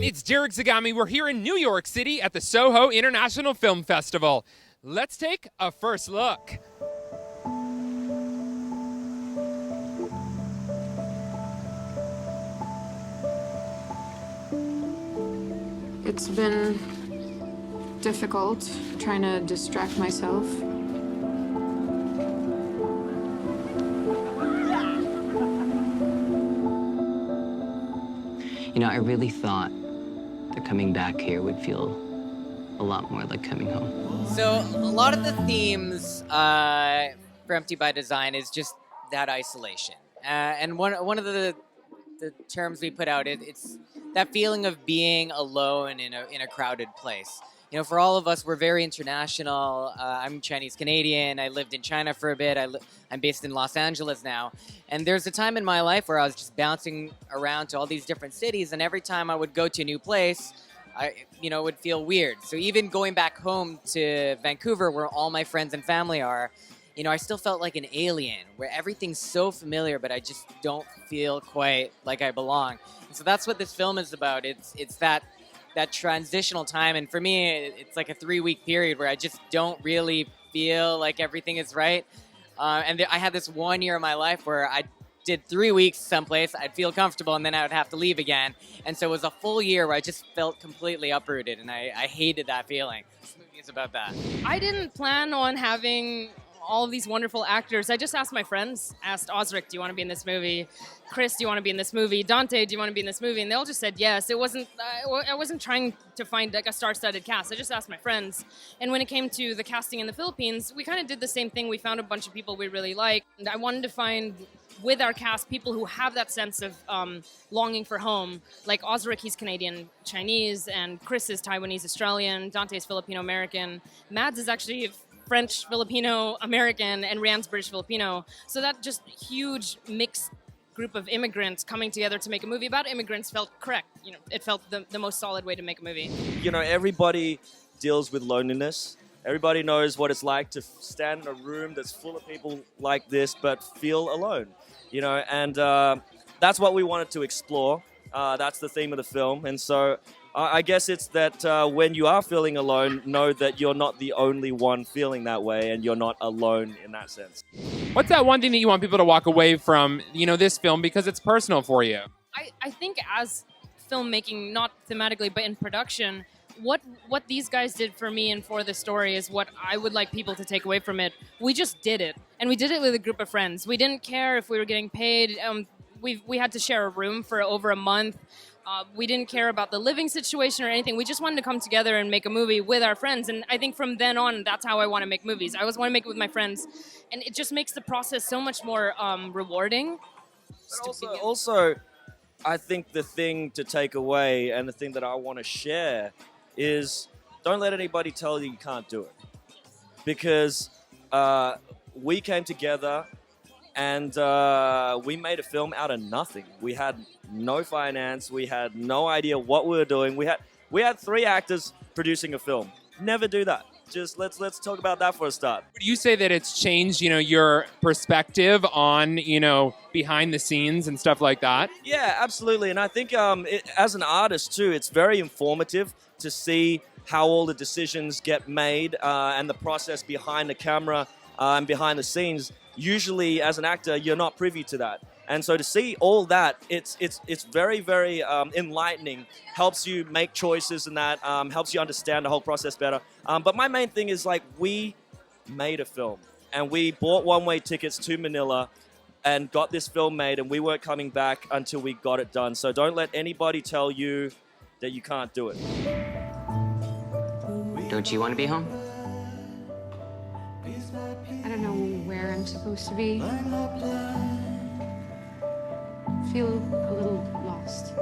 It's Derek Zagami. We're here in New York City at the Soho International Film Festival. Let's take a first look. It's been difficult trying to distract myself. You know, I really thought that coming back here would feel a lot more like coming home. So a lot of the themes for Empty by Design is just that isolation. And one of the terms we put out, it's that feeling of being alone in a crowded place. You know, for all of us, we're very international. I'm Chinese Canadian. I lived in China for a bit. I'm based in Los Angeles now. And there's a time in my life where I was just bouncing around to all these different cities, and every time I would go to a new place, I would feel weird. So even going back home to Vancouver, where all my friends and family are, I still felt like an alien, where everything's so familiar, but I just don't feel quite like I belong. And so that's what this film is about. It's that transitional time, and for me, it's like a 3-week period where I just don't really feel like everything is right. I had this 1 year of my life where I did 3 weeks someplace, I'd feel comfortable, and then I would have to leave again. And so it was a full year where I just felt completely uprooted, and I hated that feeling. This movie is about that. I didn't plan on having all of these wonderful actors. I just asked my friends, asked Osric, do you want to be in this movie? Chris, do you want to be in this movie? Dante, do you want to be in this movie? And they all just said yes. I wasn't trying to find like a star-studded cast. I just asked my friends. And when it came to the casting in the Philippines, we kind of did the same thing. We found a bunch of people we really liked. And I wanted to find, with our cast, people who have that sense of longing for home. Like Osric, he's Canadian Chinese, and Chris is Taiwanese Australian, Dante's Filipino American. Mads is actually French Filipino American, and Rian's British Filipino. So that just huge mixed group of immigrants coming together to make a movie about immigrants felt correct. It felt the most solid way to make a movie. Everybody deals with loneliness. Everybody knows what it's like to stand in a room that's full of people like this but feel alone. And that's what we wanted to explore. That's the theme of the film. And so I guess it's that when you are feeling alone, know that you're not the only one feeling that way, and you're not alone in that sense. What's that one thing that you want people to walk away from, this film, because it's personal for you? I think as filmmaking, not thematically, but in production, what these guys did for me and for the story is what I would like people to take away from it. We just did it. And we did it with a group of friends. We didn't care if we were getting paid. We had to share a room for over a month. We didn't care about the living situation or anything. We just wanted to come together and make a movie with our friends. And I think from then on, that's how I want to make movies. I always want to make it with my friends. And it just makes the process so much more rewarding. But also, I think the thing to take away and the thing that I want to share is don't let anybody tell you you can't do it. Because we came together and we made a film out of nothing. We had no finance. We had no idea what we were doing. We had 3 actors producing a film. Never do that. Just let's talk about that for a start. Would you say that it's changed, your perspective on, behind the scenes and stuff like that? Yeah, absolutely. And I think as an artist too, it's very informative to see how all the decisions get made and the process behind the camera and behind the scenes. Usually, as an actor, you're not privy to that. And so to see all that, it's very, very enlightening, helps you make choices and that, helps you understand the whole process better. But my main thing is, we made a film. And we bought one-way tickets to Manila and got this film made, and we weren't coming back until we got it done. So don't let anybody tell you that you can't do it. Don't you want to be home? I don't know where I'm supposed to be. Feel a little lost.